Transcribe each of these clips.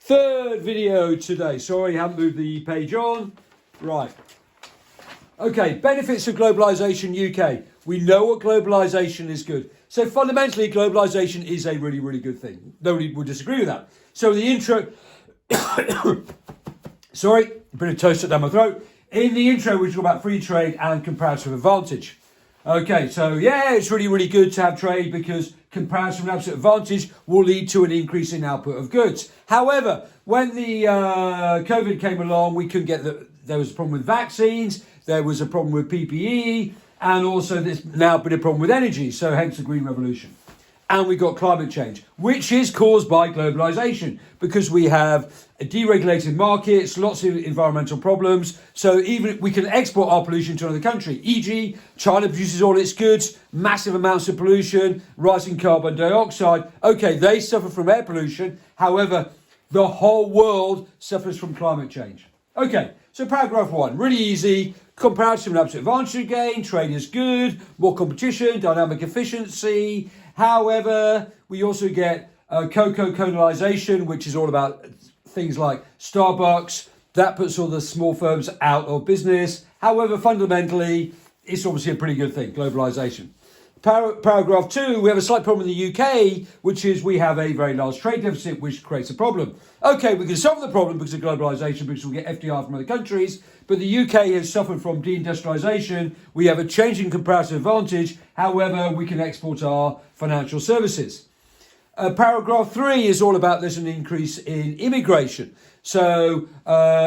Third video today. Sorry, I haven't moved the page on. Right. Okay, benefits of globalisation UK. We know what globalisation is good. So fundamentally, globalisation is a really, really good thing. Nobody would disagree with that. So the intro... Sorry, a bit of toast down my throat. In the intro, we talk about free trade and comparative advantage. Okay, so yeah, it's really, really good to have trade because comparison and absolute advantage will lead to an increase in output of goods. However, when the COVID came along, we couldn't get there was a problem with vaccines, there was a problem with PPE, and also there's now been a problem with energy, so hence the Green Revolution. And we got climate change, which is caused by globalization because we have deregulated markets, lots of environmental problems. So even we can export our pollution to another country, e.g. China produces all its goods, massive amounts of pollution, rising carbon dioxide. Okay, they suffer from air pollution. However, the whole world suffers from climate change. Okay, so paragraph 1, really easy. Comparative and absolute advantage again, trade is good, more competition, dynamic efficiency. However, we also get co-colonization, which is all about things like Starbucks. That puts all the small firms out of business. However, fundamentally, it's obviously a pretty good thing, globalization. Paragraph 2, we have a slight problem in the UK, which is we have a very large trade deficit, which creates a problem. Okay, we can solve the problem because of globalisation, because we'll get FDI from other countries, but the UK has suffered from deindustrialisation. We have a change in comparative advantage. However, we can export our financial services. Paragraph 3 is all about there's an increase in immigration. So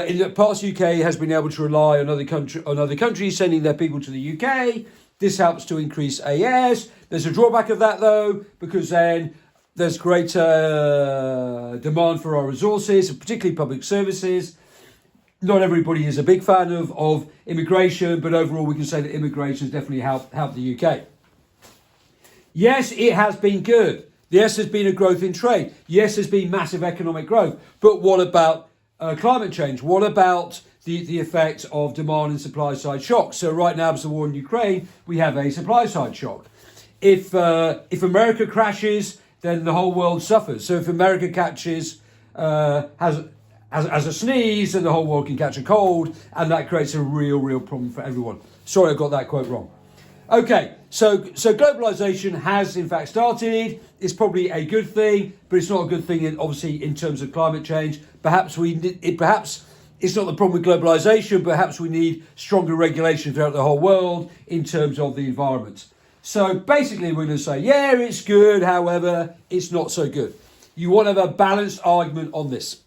in the past, UK has been able to rely on other countries sending their people to the UK. This helps to increase AS. There's a drawback of that, though, because then there's greater demand for our resources, particularly public services. Not everybody is a big fan of immigration, but overall we can say that immigration has definitely helped the UK. Yes, it has been good. Yes, there's been a growth in trade. Yes, there's been massive economic growth. But what about climate change? What about the effect of demand and supply side shocks? So right now, as the war in Ukraine, we have a supply side shock. If America crashes, then the whole world suffers. So if America catches has a sneeze, then the whole world can catch a cold, and that creates a real problem for everyone. Sorry, I got that quote wrong. Okay, so globalization has in fact started. It's probably a good thing, but it's not a good thing obviously in terms of climate change. Perhaps it's not the problem with globalisation. Perhaps we need stronger regulation throughout the whole world in terms of the environment. So basically we're going to say, yeah, it's good. However, it's not so good. You want to have a balanced argument on this.